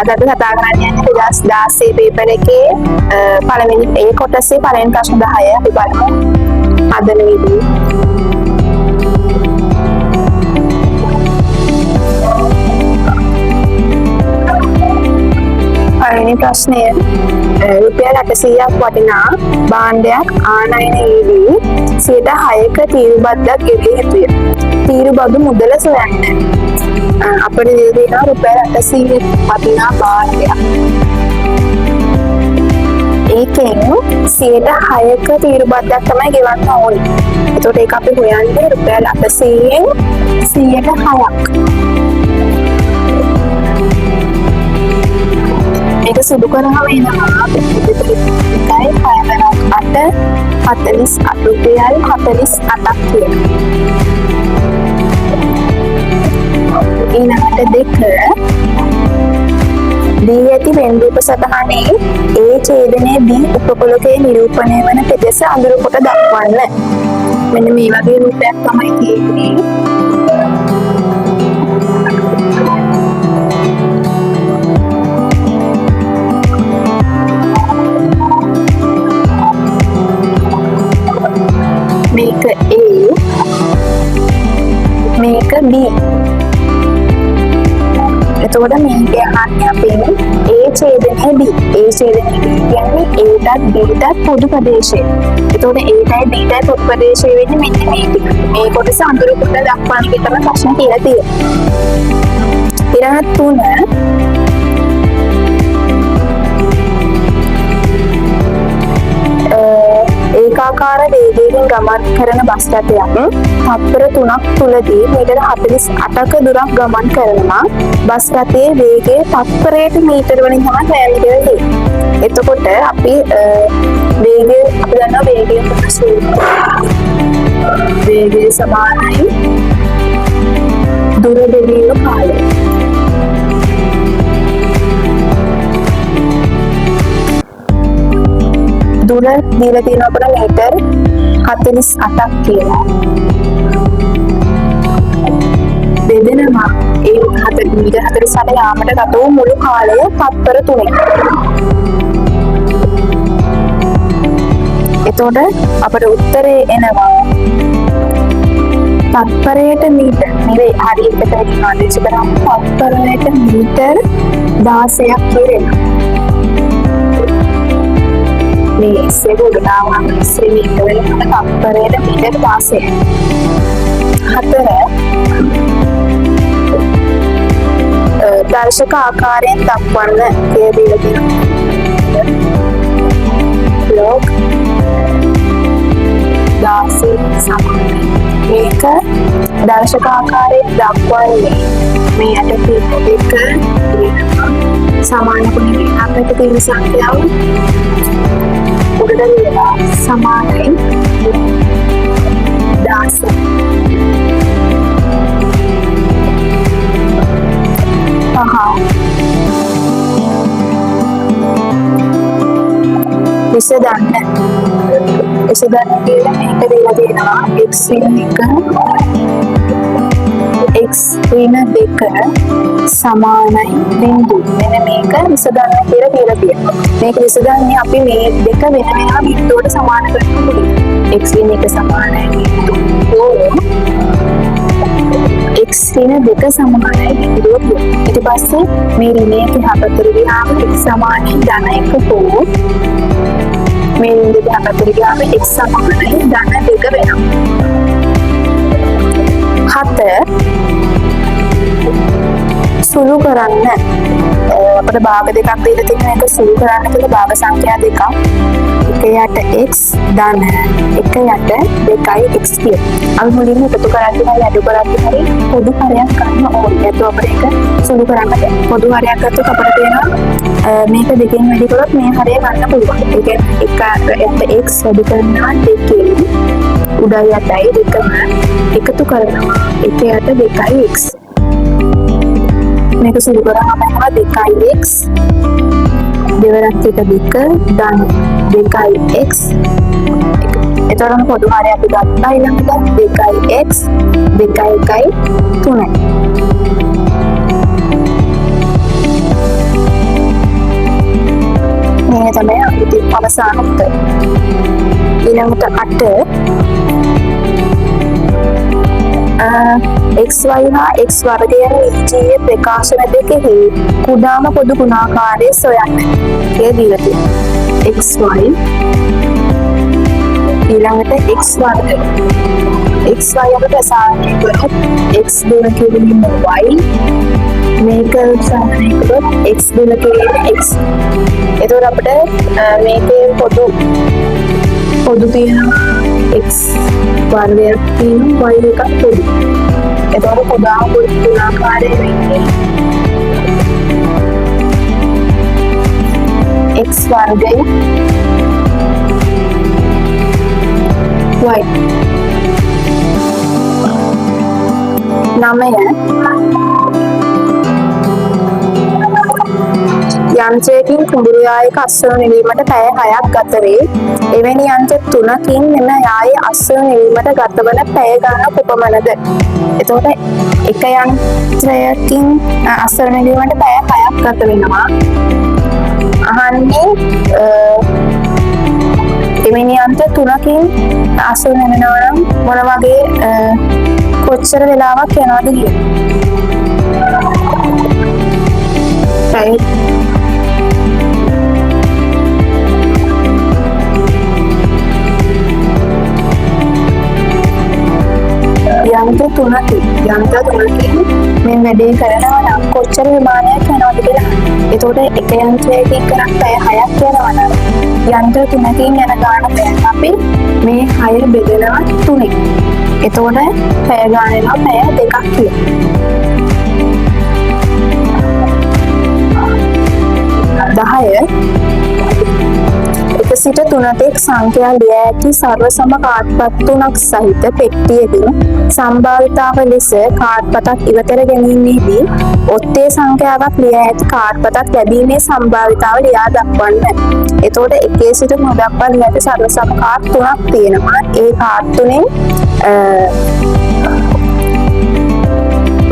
අද අපි කතා කරන්නේ 2016 පේපර් එකේ පළවෙනි ඒ කොටසේ පළවෙනි ප්‍රශ්න 10 අපි බලමු. හදන විදිහ. පළවෙනි ප්‍රශ්නය රුපියල් 800ක් වටිනා භාණ්ඩයක් ආනයනයේදී 6%ක තීරුබද්දක් ගෙවිය යුතුය. තීරුබදු මුදල සොයන්න. අපිට දෙනවා රුපියල් 800ක් වටිනා භාණ්ඩයක්. ඒකෙන් 6%ක තීරුබද්දක් තමයි ගෙවන්න ඕනේ. එතකොට ඒක අපි හොයන්නේ රුපියල් 800න් 6%ක්. ඒක සුදු කරනවා වෙනවා 1.6 රුපියල් 48ක් කියලා. ඊළඟට 2 දී ඇති වෙන්රූප සටහනේ ඒ ඡේදනයේ B උපකුලකයේ නිරූපණය වන පෙදෙස අඳුර කොට දක්වන්න. මෙන්න මේ වගේ රූපයක් තමයි තියෙන්නේ. මේක A, මේක B. එතකොට මේක අහන්නේ අපෙන් A ඡේදනයේ B. A ඡේදනයේ B කියන්නේ Aටත් Bටත් පොදු ප්‍රදේශය. එතකොට Aටයි Bටයි පොදු ප්‍රදේශය වෙන්නේ මෙන්න මේක. මේ කොටස අඳුර කොට දක්වන්න විතර ප්‍රශ්න කියලා තියෙනවා. ඊළඟ 3 ඒකාකාර වේගයෙන් ගමන් කරන බස් රථයක් තත්පර 3ක් තුලදී මීටර 48ක දුරක් ගමන් කරනවා. බස් රථයේ වේගය තත්පරයට මීටර වලින් තමයි හොයන්නේ කියලා තියෙන්නේ. එතකොට අපි වේගය අපි දන්නවා වේගය කොටස වේගය සමානයි දුර දෙවීම කාලය. දුර දීලා තියෙන අපිට මීටර් 48ක් කියලා. බෙදෙනවා ඒ මීටර් 48 යාමට ගත වූ මුළු කාලය තත්පර 3ක්. එතකොට අපිට උත්තරේ එනවා තත්පරයට මීටර් නෙවෙයි හරියට කියනවා දෙසිබරම් තත්පරයට මීටර් 16ක් කියලා. මේ සෙවුඩනාවම ශ්‍රීමීට වෙලකට තත්පරයට මීටර් 16. 4 දර්ශක ආකාරයෙන් දක්වන්න කියලා දීලා තියෙනවා. ලොග් 16 සමානයි. මේක දර්ශක ආකාරයෙන් දක්වන්නේ මේ යට තියෙන එක සමාන කුණේ අපිට තියෙන සංඛ්‍යාව උඩට ලියලා සමානයි 16. විසඳන්න කියලා මේක දීලා තියෙනවා x ඍණ 1 x ඍණ 2 සමානයි බිංදු. මෙන්න මේක විසඳන්න කියලා තියෙනවා. මේක විසඳන්නේ අපි මේ දෙක වෙන වෙනම බිංදුවට සමාන කරනවා. x ඍණ 1 සමානයි බිංදු. x ඍණ 2 සමානයි බිංදුව. ඊට පස්සේ මේ ඍණයේ පැත්තට ගියාම x සමානයි ධන 1 හෝ මේ ඍණ දෙක පැත්තට ගියාම x සමානයි ධන 2 වෙනවා. 7 සුළු කරන්න අපිට භාග දෙකක් දීලා තියෙන එක සුළු කරන්න කියලා භාග සංඛ්‍යා දෙකක්. එක යට x ධන එක යට 2x කියන. අපි මුලින්ම එකතු කරද්දී හරි අඩු කරද්දී හරි පොදු හරයක් ගන්න ඕනේ. ඒත් අපිට ඒක සුළු කරන්න බැහැ. පොදු හරයක් ගත්තොත් අපිට තියෙනවා මේක දෙකෙන් වැඩි කරොත් මේ හරය ගන්න පුළුවන්. ඒ කියන්නේ එක x වැඩි කරනවා දෙකෙන් උඩයි යටයි දෙකම එකතු කරනවා. එක යට 2x. මේක සුළු කරාම අපිට 2x දෙවරක් එක 2 ධන 2x. එතකොට පොදු හරය අපි ගත්තා ඊළඟට 2x 2 1 3. මේ තමයි ඉතින් අවසාන උත්තර. ඊළඟට 8 xy හා x වර්ගය යන නිශ්චීය ප්‍රකාශන දෙකෙහි කුඩාම පොදු ගුණාකාරය සොයන්න. ඒ දීලා තියෙනවා. xy ඊළඟට x වර්ග. xy අපිට අසාරණය කරොත් x දුර කිරීම y මේක සාරණය කරොත් x දුර කිරීම x. එතකොට අපිට මේකේ පොදු තියෙනවා x වර්ගයක් තියෙනවා y එකක් පොදු. එතකොට කුඩාම පොදු ගුණාකාරය වෙන්නේ x වර්ගය y 9 යන්ත්‍රයකින් කුඹුරු යායක අස්වනු නිවීමට පැය 6ක් ගත වේ. එවැනි යන්ත්‍ර 3කින් මෙම යායේ අස්වනු නිවීමට ගතවන පැය ගණන කොපමණද? එතකොට එක යන්ත්‍රයකින් අස්වනු නිවීමට පැය 6ක් ගත වෙනවා. අහන්නේ එවැනි යන්ත්‍ර 3කින් අස්වනු නිවනවා නම් මොන වගේ කොච්චර වෙලාවක් යනවද කියලා. යන්ත්‍ර 3කින් මේ වැඩේ කරනවා නම් කොච්චර විමානයක් යනවද කියලා. එතකොට එක යන්ත්‍රයකින් කරක් පැය 6ක් යනවා නම් යන්ත්‍ර 3කින් යන ගාන පැය අපි මේ 6 බෙදනවා 3ෙන්. එතකොට පැය ගාන වෙනවා පැය 2ක් කියලා. 10 එක සිට 3 සංඛ්‍යා ලියා ඇති සර්ව සම කාඩ්පත් 3ක් සහිත පෙට්ටියකින් සම්භාවිතාව ලෙස කාඩ්පතක් ඉවතර ගැනීමේදී ඔත්තේ සංඛ්‍යාවක් ලියා ඇති කාඩ්පතක් ලැබීමේ සම්භාවිතාව ලියා දක්වන්න. එතකොට 1 සිට 9 දක්වා ලියා ඇති සර්ව සම කාඩ් 3ක් තියෙනවා. ඒ කාඩ් තුනෙන්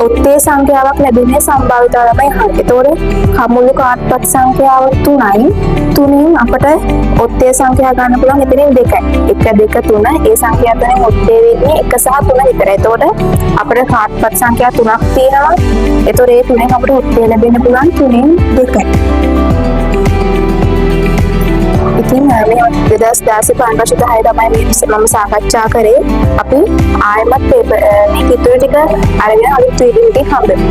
ඔත්තේ සංඛ්‍යාවක් ලැබීමේ සම්භාවිතාව තමයි හරි. එතකොට කමුළු කාඩ්පත් සංඛ්‍යාව 3යි. 3න් අපට ඔත්තේ සංඛ්‍යා ගන්න පුළුවන් එතනින් 2යි. 1 2 3 ඒ සංඛ්‍යා තුනෙන් ඔත්තේ වෙන්නේ 1 සහ 3 විතරයි. එතකොට අපිට කාඩ්පත් සංඛ්‍යා 3ක් තියෙනවා. එතකොට ඒ තුනෙන් අපිට ඔත්තේ ලැබෙන්න පුළුවන් 3න් 2යි. ඉතින් මේ 2016 පන්වර්ෂ 10 තමයි මම සාකච්ඡා කරේ. අපි ආයෙමත් මේ ඉතුරු ටික අරගෙන අලුත් වීඩියෝ එකක් හම්බෙමු.